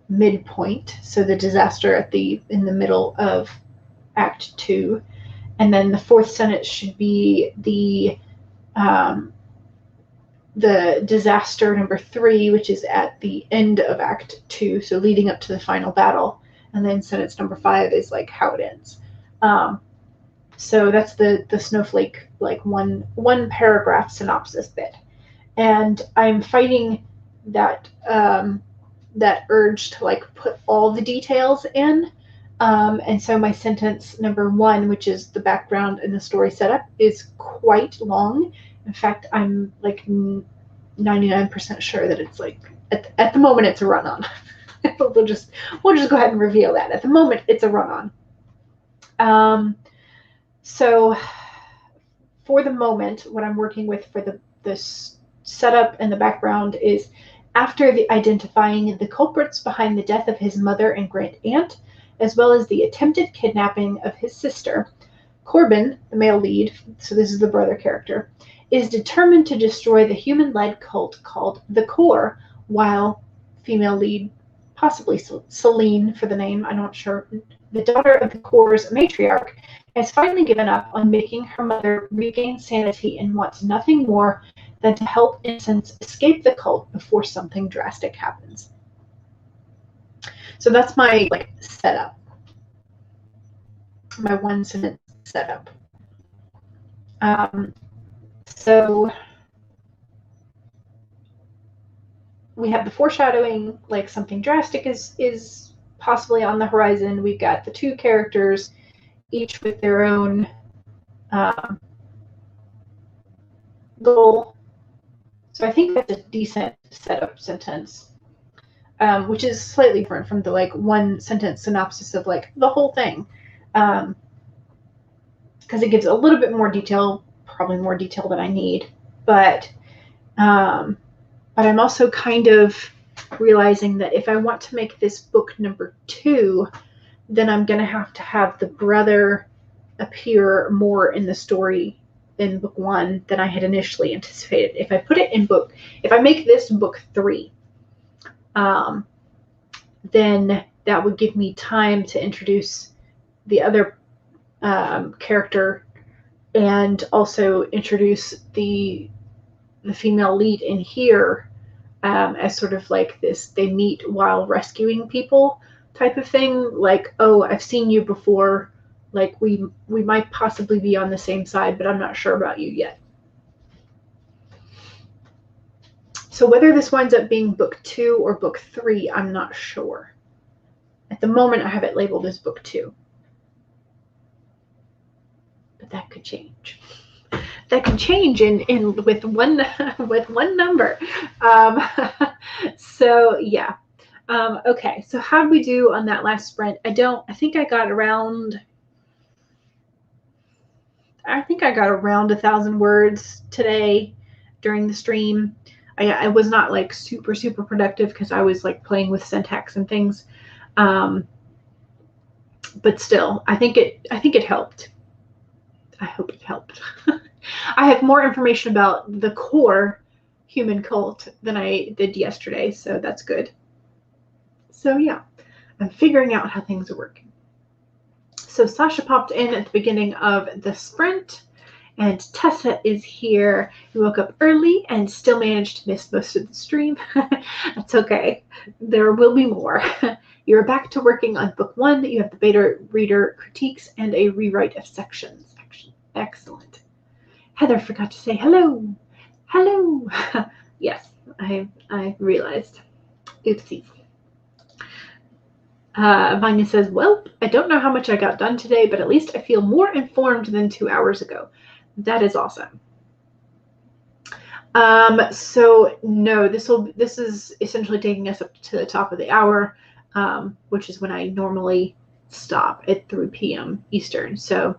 midpoint, so the disaster in the middle of Act 2. And then the fourth sentence should be the disaster number 3, which is at the end of Act 2, so leading up to the final battle. And then sentence number 5 is like how it ends. So that's the snowflake, like one paragraph synopsis bit. And I'm fighting that that urge to like put all the details in. And so my sentence number 1, which is the background and the story setup, is quite long. In fact, I'm like 99% sure that it's like at the moment it's a run-on. we'll just go ahead and reveal that. At the moment, it's a run-on. So for the moment, what I'm working with for the setup and the background is after identifying the culprits behind the death of his mother and great aunt, as well as the attempted kidnapping of his sister, Corbin, the male lead, so this is the brother character, is determined to destroy the human-led cult called the Core, while female lead, possibly Celine for the name, I'm not sure, the daughter of the Core's matriarch, has finally given up on making her mother regain sanity and wants nothing more than to help innocents escape the cult before something drastic happens. So that's my setup, my one sentence setup. So we have the foreshadowing, like something drastic is possibly on the horizon. We've got the two characters, each with their own goal. So I think that's a decent setup sentence, which is slightly different from the one sentence synopsis of the whole thing, because it gives a little bit more detail, probably more detail than I need, but I'm also kind of realizing that if I want to make this book number 2, then I'm going to have the brother appear more in the story in book 1 than I had initially anticipated. If I make this book 3, then that would give me time to introduce the other character and also introduce the female lead in here as sort of like this, they meet while rescuing people type of thing. Like, oh, I've seen you before. Like we might possibly be on the same side, but I'm not sure about you yet. So whether this winds up being book 2 or book 3, I'm not sure. At the moment, I have it labeled as book 2. But that could change. That can change with one number. So yeah. Okay. So how did we do on that last sprint? I think I got around 1,000 words today during the stream. I was not super productive because I was playing with syntax and things. But still, I think it helped. I hope it helped. I have more information about the core human cult than I did yesterday, so that's good. So yeah, I'm figuring out how things are working. So Sasha popped in at the beginning of the sprint, And Tessa is here. You woke up early and still managed to miss most of the stream. That's okay. There will be more. You're back to working on book 1. You have the beta reader critiques and a rewrite of sections. Excellent. Heather forgot to say hello. Hello. Yes, I realized. Oopsies. Vanya says, well, I don't know how much I got done today, but at least I feel more informed than 2 hours ago. That is awesome. So no, this is essentially taking us up to the top of the hour, which is when I normally stop at 3 p.m. Eastern. So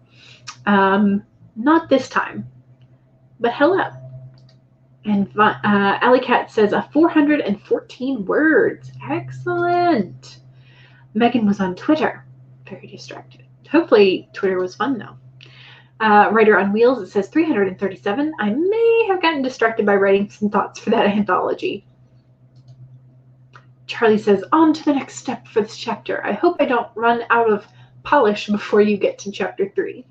not this time, but hello. And Alley Cat says 414 words. Excellent. Megan was on Twitter. Very distracted. Hopefully Twitter was fun though. Writer on Wheels, it says 337. I may have gotten distracted by writing some thoughts for that anthology. Charlie says, on to the next step for this chapter. I hope I don't run out of polish before you get to chapter 3.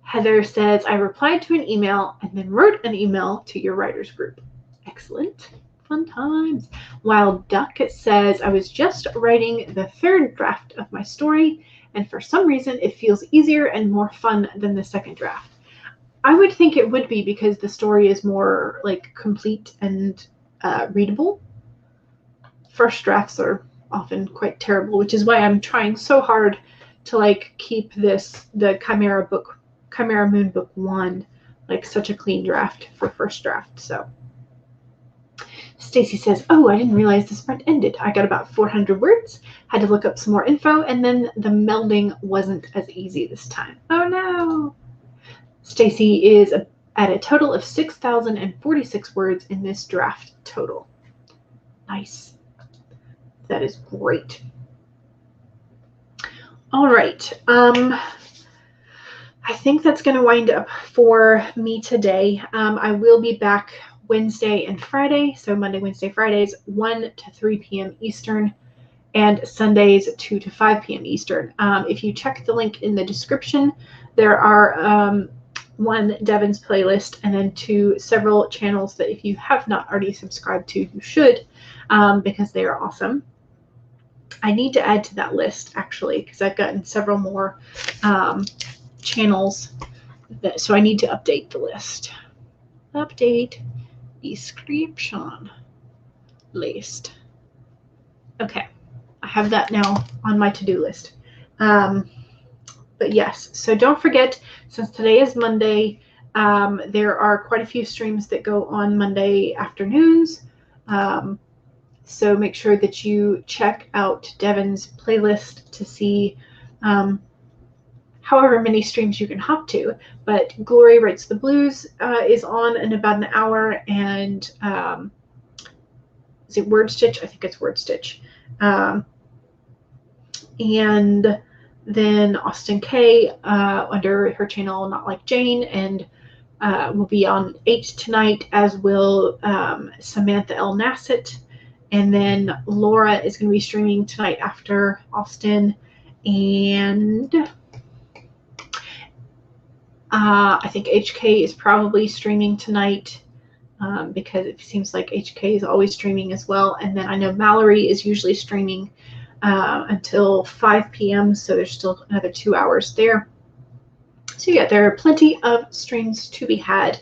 Heather says, I replied to an email and then wrote an email to your writers group. Excellent. Fun times. Wild Duck says, I was just writing the 3rd draft of my story, and for some reason it feels easier and more fun than the 2nd draft. I would think it would be because the story is more like complete and readable. First drafts are often quite terrible, which is why I'm trying so hard to like keep the Chimera Moon book 1 like such a clean draft for first draft. So Stacy says, oh, I didn't realize the sprint ended. I got about 400 words, had to look up some more info, and then the melding wasn't as easy this time. Oh no. Stacy is at a total of 6,046 words in this draft total. Nice. That is great. All right. I think that's going to wind up for me today. I will be back Wednesday and Friday. So Monday, Wednesday, Fridays, 1 to 3 p.m. Eastern, and Sundays, 2 to 5 p.m. Eastern. If you check the link in the description, there are one Devin's playlist and then several channels that if you have not already subscribed to, you should, because they are awesome. I need to add to that list actually because I've gotten several more channels, so I need to update the list. Update description list. Okay, I have that now on my to-do list. But yes, so don't forget, since today is Monday, there are quite a few streams that go on Monday afternoons. So make sure that you check out Devin's playlist to see however many streams you can hop to. But Glory Writes the Blues is on in about an hour, and is it Word Stitch? I think it's Word Stitch. And then Austin K under her channel Not Like Jane, and will be on 8 tonight, as will Samantha L. Nassett. And then Laura is going to be streaming tonight after Austin, and I think HK is probably streaming tonight because it seems like HK is always streaming as well. And then I know Mallory is usually streaming until 5 p.m. So there's still another 2 hours there. So yeah, there are plenty of streams to be had.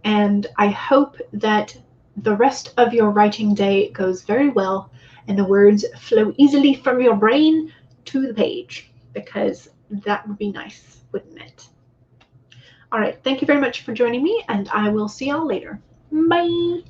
And I hope that the rest of your writing day goes very well and the words flow easily from your brain to the page, because that would be nice, wouldn't it? All right, thank you very much for joining me, and I will see y'all later. Bye.